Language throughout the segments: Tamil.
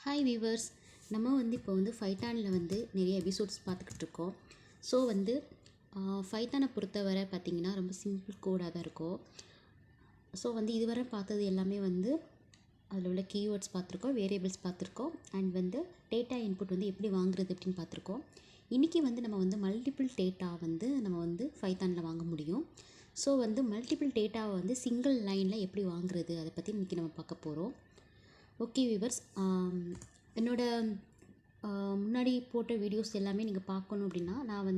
ஹாய் வீவர்ஸ், நம்ம இப்போ ஃபைத்தானில் நிறைய எபிசோட்ஸ் பார்த்துக்கிட்டு இருக்கோம். ஸோ ஃபைத்தானை பொறுத்தவரை பார்த்திங்கன்னா ரொம்ப சிம்பிள் கோடாக தான் இருக்கும். ஸோ இதுவரை பார்த்தது எல்லாமே அதில் உள்ள கீவேர்ட்ஸ் பார்த்துருக்கோம், வேரியபிள்ஸ் பார்த்துருக்கோம், அண்ட் டேட்டா இன்புட் எப்படி வாங்குறது அப்படின்னு பார்த்துருக்கோம். இன்றைக்கி நம்ம மல்டிபிள் டேட்டா நம்ம ஃபைத்தானில் வாங்க முடியும். ஸோ மல்டிபிள் டேட்டாவை சிங்கிள் லைனில் எப்படி வாங்குறது அதை பற்றி இன்றைக்கி நம்ம பார்க்க போகிறோம். ஓகே வியூவர்ஸ், என்னோட முன்னாடி போட்ட வீடியோஸ் எல்லாமே நீங்கள் பார்க்கணும் அப்படின்னா நான்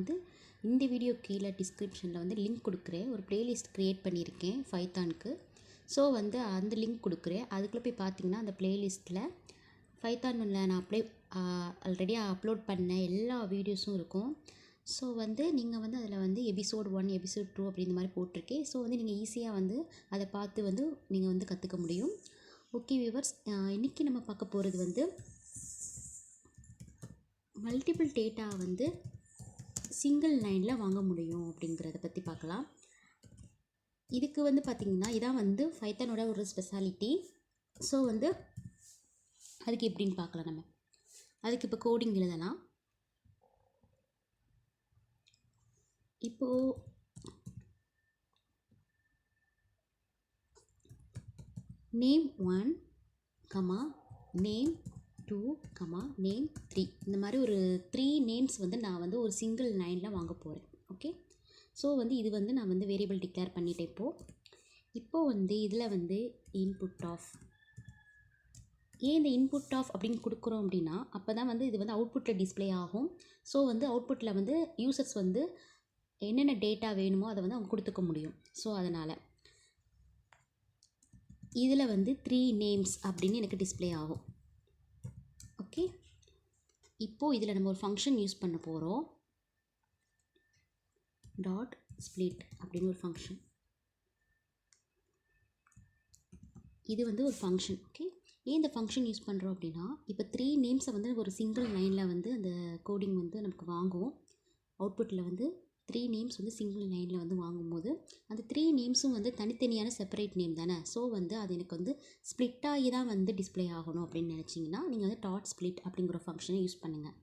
இந்த வீடியோ கீழே டிஸ்கிரிப்ஷனில் லிங்க் கொடுக்குறேன். ஒரு ப்ளேலிஸ்ட் க்ரியேட் பண்ணியிருக்கேன் ஃபைத்தானுக்கு. ஸோ அந்த லிங்க் கொடுக்குறேன். அதுக்குள்ளே போய் பார்த்தீங்கன்னா அந்த ப்ளேலிஸ்ட்டில் ஃபைத்தானில் நான் ஆல்ரெடி அப்லோட் பண்ண எல்லா வீடியோஸும் இருக்கும். ஸோ நீங்கள் அதில் எபிசோட் 1 எபிசோட் 2 அப்படி இந்த மாதிரி போட்டிருக்கேன். ஸோ நீங்கள் ஈஸியாக அதை பார்த்து நீங்கள் கற்றுக்க முடியும். ஓகே வியூவர்ஸ், இன்றைக்கி நம்ம பார்க்க போகிறது மல்டிபிள் டேட்டா சிங்கிள் லைனில் வாங்க முடியும் அப்படிங்கிறத பற்றி பார்க்கலாம். இதுக்கு பார்த்திங்கன்னா இதான் ஃபைத்தானோட ஒரு ஸ்பெஷாலிட்டி. ஸோ அதுக்கு எப்படின்னு பார்க்கலாம். நம்ம அதுக்கு இப்போ கோடிங் எழுதலாம். இப்போது நேம் 1, நேம் 2, நேம் 3 இந்த மாதிரி ஒரு 3 நேம்ஸ் நான் ஒரு சிங்கிள் லைனில் வாங்க போகிறேன். ஓகே, ஸோ இது நான் வேரியபிள் டிக்ளேர் பண்ணிட்டேன். இப்போது இதில் இன்புட் ஆஃப், ஏன் இந்த இன்புட் ஆஃப் அப்படின்னு கொடுக்குறோம் அப்படின்னா அப்போ தான் இது அவுட்புட்டில் டிஸ்பிளே ஆகும். ஸோ அவுட்புட்டில் யூசர்ஸ் என்னென்ன டேட்டா வேணுமோ அதை அவங்க கொடுத்துக்க முடியும். ஸோ அதனால் இதில் 3 நேம்ஸ் அப்படின்னு எனக்கு டிஸ்பிளே ஆகும். ஓகே, இப்போது இதில் நம்ம ஒரு ஃபங்க்ஷன் யூஸ் பண்ண போகிறோம். டாட் ஸ்ப்ளிட் அப்படின்னு ஒரு ஃபங்க்ஷன். இது ஒரு ஃபங்க்ஷன். ஓகே, ஏன் இந்த ஃபங்க்ஷன் யூஸ் பண்ணுறோம் அப்படின்னா இப்போ 3 நேம்ஸை ஒரு சிங்கிள் லைனில் அந்த கோடிங் நமக்கு வாங்குவோம். அவுட்புட்டில் 3 நேம்ஸ் சிங்கிள் லைனில் வாங்கும்போது அந்த 3 நேம்ஸும் தனித்தனியான செப்பரேட் நேம் தானே. ஸோ அது எனக்கு ஸ்ப்ளிட் ஆகி தான் டிஸ்பிளே ஆகணும் அப்படின்னு நினச்சிங்கன்னா நீங்கள் டாட் ஸ்ப்ளிட் அப்படிங்கிற ஃபங்க்ஷனை யூஸ் பண்ணுங்கள்.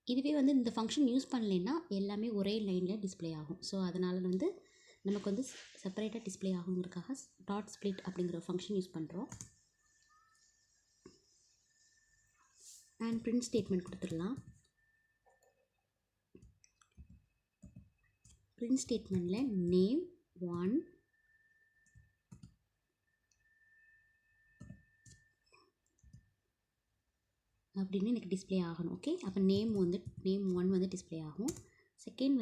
இதுவே இந்த ஃபங்க்ஷன் யூஸ் பண்ணலைன்னா எல்லாமே ஒரே லைனில் டிஸ்பிளே ஆகும். ஸோ அதனால் நமக்கு செப்பரேட்டாக டிஸ்பிளே ஆகுங்கிறதுக்காக டாட் ஸ்ப்ளிட் அப்படிங்கிற ஃபங்க்ஷன் யூஸ் பண்ணுறோம். அண்ட் பிரிண்ட் ஸ்டேட்மெண்ட் கொடுத்துடலாம். பிரிண்ட் ஸ்டேட்மெண்ட்டில் நேம் 1 அப்படின்னு எனக்கு டிஸ்பிளே ஆகணும். ஓகே, அப்போ நேம் 1 டிஸ்பிளே ஆகும். செகண்ட்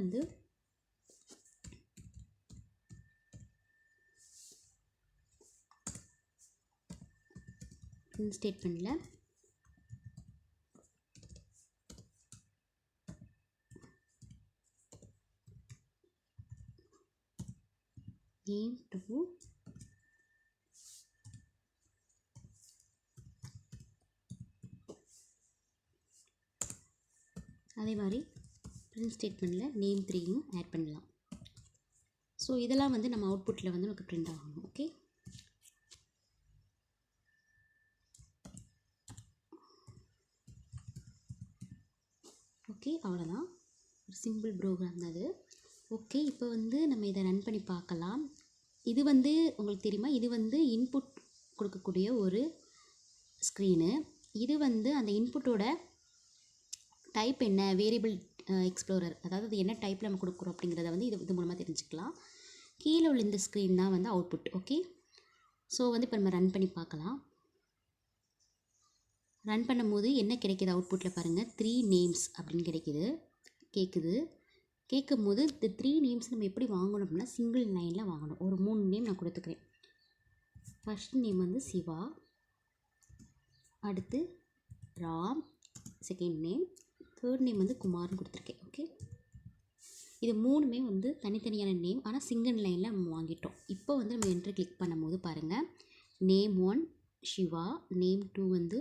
பிரிண்ட் ஸ்டேட்மெண்ட்டில் நேம் 2 அதே மாதிரி பிரிண்ட் ஸ்டேட்மெண்ட்டில் நேம் 3யும் ஆட் பண்ணலாம். ஸோ இதெல்லாம் நம்ம அவுட்புட்டில் நமக்கு பிரிண்ட் ஆகணும். ஓகே, ஓகே அவ்வளோதான். ஒரு சிம்பிள் ப்ரோக்ராம் தான் அது. ஓகே, இப்போ நம்ம இதை ரன் பண்ணி பார்க்கலாம். இது உங்களுக்கு தெரியுமா, இது இன்புட் கொடுக்கக்கூடிய ஒரு ஸ்க்ரீனு. இது அந்த இன்புட்டோட டைப் என்ன, வேரியபிள் எக்ஸ்ப்ளோரர், அதாவது அது என்ன டைப்பில் நம்ம கொடுக்குறோம் அப்படிங்கிறத இது மூலமாக தெரிஞ்சுக்கலாம். கீழே உள்ள இந்த ஸ்க்ரீன் தான் அவுட்புட். ஓகே, ஸோ இப்போ நம்ம ரன் பண்ணி பார்க்கலாம். ரன் பண்ணும்போது என்ன கிடைக்கிது அவுட்புட்டில் பாருங்கள், 3 நேம்ஸ் அப்படின்னு கேட்கும்போது இந்த 3 நேம்ஸ் நம்ம எப்படி வாங்கணும் அப்படின்னா சிங்கிள் லைனில் வாங்கணும். ஒரு 3 நேம் நான் கொடுத்துக்கிறேன். ஃபர்ஸ்ட் நேம் சிவா, அடுத்து Ram, second name, third name குமார்னு கொடுத்துருக்கேன். ஓகே, இது 3மே தனித்தனியான நேம், ஆனால் சிங்கிள் லைனில் நம்ம வாங்கிட்டோம். இப்போ நம்ம என்ட்ரி கிளிக் பண்ணும்போது பாருங்கள், name 1 Shiva, name 2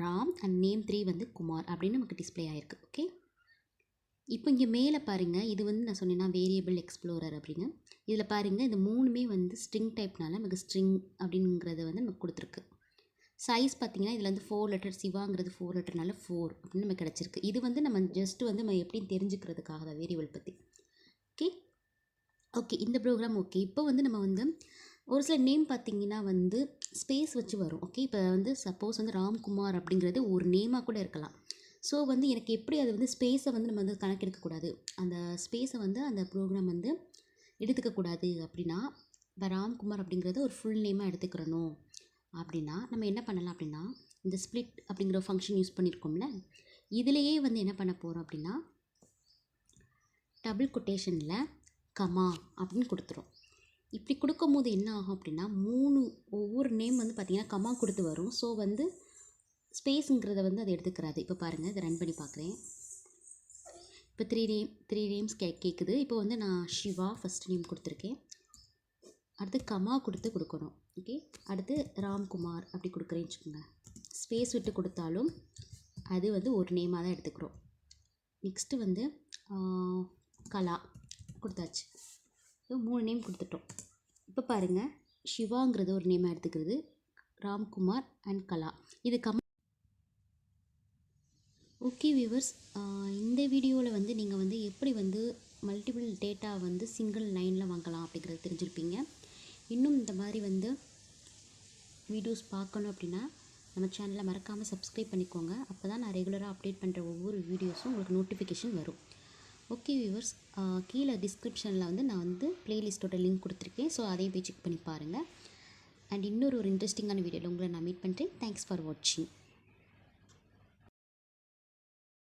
Ram and name 3 Kumar அப்படின்னு நமக்கு டிஸ்பிளே ஆகிருக்கு. ஓகே, இப்போ இங்கே மேலே பாருங்கள், இது நான் சொன்னேன்னா வேரியபிள் எக்ஸ்ப்ளோரர் அப்படின்னு. இதில் பாருங்கள், இந்த 3மே ஸ்ட்ரிங் டைப்னால நமக்கு ஸ்ட்ரிங் அப்படிங்கிறது நமக்கு கொடுத்துருக்கு. சைஸ் பார்த்தீங்கன்னா இதில் வந்து 4 லெட்டர், சிவாங்கிறது 4 லெட்டர்னால 4 அப்படின்னு நமக்கு கிடச்சிருக்கு. இது வந்து நம்ம ஜஸ்ட்டு வந்து நம்ம எப்படின்னு தெரிஞ்சுக்கிறதுக்காக தான் வேரியபிள் பற்றி. ஓகே ஓகே இந்த ப்ரோக்ராம் ஓகே. இப்போ வந்து நம்ம வந்து ஒரு சில நேம் பார்த்தீங்கன்னா வந்து ஸ்பேஸ் வச்சு வரும். ஓகே இப்போ வந்து சப்போஸ் வந்து ராம்குமார் அப்படிங்கிறது ஒரு நேமாக கூட இருக்கலாம். ஸோ வந்து எனக்கு எப்படி அது வந்து ஸ்பேஸை வந்து நம்ம வந்து கணக்கெடுக்கக்கூடாது, அந்த ஸ்பேஸை வந்து அந்த ப்ரோக்ராம் வந்து எடுத்துக்கக்கூடாது அப்படின்னா, இப்போ ராம்குமார் அப்படிங்கிறது ஒரு ஃபுல் நேமாக எடுத்துக்கிறணும் அப்படின்னா நம்ம என்ன பண்ணலாம் அப்படின்னா, இந்த ஸ்ப்ளிட் அப்படிங்கிற ஃபங்க்ஷன் யூஸ் பண்ணியிருக்கோம்ல, இதிலேயே வந்து என்ன பண்ண போகிறோம் அப்படின்னா, டபுள் கொட்டேஷனில் கமா அப்படின்னு கொடுத்துரும். இப்படி கொடுக்கும்போது என்ன ஆகும் அப்படின்னா, ஒவ்வொரு நேம் வந்து பார்த்திங்கன்னா கமா கொடுத்து வரும். ஸோ வந்து ஸ்பேஸுங்கிறத வந்து அதை எடுத்துக்கிறாது. இப்போ பாருங்கள், இதை ரன் பண்ணி பார்க்குறேன். இப்போ த்ரீ நேம்ஸ் கேட்குது. இப்போ வந்து நான் சிவா ஃபஸ்ட் நேம் கொடுத்துருக்கேன். அடுத்து கமா கொடுக்கணும். ஓகே அடுத்து ராம்குமார் அப்படி கொடுக்குறேன்னு வச்சுக்கோங்க. ஸ்பேஸ் விட்டு கொடுத்தாலும் அது வந்து ஒரு நேமாக தான் எடுத்துக்கிறோம். நெக்ஸ்ட்டு வந்து கலா கொடுத்தாச்சு. ஸோ 3 நேம் கொடுத்துட்டோம். இப்போ பாருங்கள், சிவாங்கிறது ஒரு நேமாக எடுத்துக்கிறது, ராம்குமார் அண்ட் கலா இது ஓகே வியூவர்ஸ், இந்த வீடியோவில் வந்து நீங்கள் வந்து எப்படி வந்து மல்டிபிள் டேட்டா வந்து சிங்கிள் லைனில் வாங்கலாம் அப்படிங்கிறது தெரிஞ்சிருப்பீங்க. இன்னும் இந்த மாதிரி வந்து வீடியோஸ் பார்க்கணும் அப்படின்னா நம்ம சேனலை மறக்காமல் சப்ஸ்கிரைப் பண்ணிக்கோங்க. அப்போ தான் நான் ரெகுலராக அப்டேட் பண்ணுற ஒவ்வொரு வீடியோஸும் உங்களுக்கு நோட்டிஃபிகேஷன் வரும். ஓகே வியூவர்ஸ், கீழே டிஸ்கிரிப்ஷனில் வந்து நான் வந்து ப்ளேலிஸ்ட்டோட லிங்க் கொடுத்துருக்கேன். ஸோ அதையும் போய் செக் பண்ணி பாருங்கள். அண்ட் இன்னொரு இன்ட்ரெஸ்டிங்கான வீடியோவில் உங்களை நான் மீட் பண்ணுறேன். தேங்க்ஸ் ஃபார் வாட்சிங்.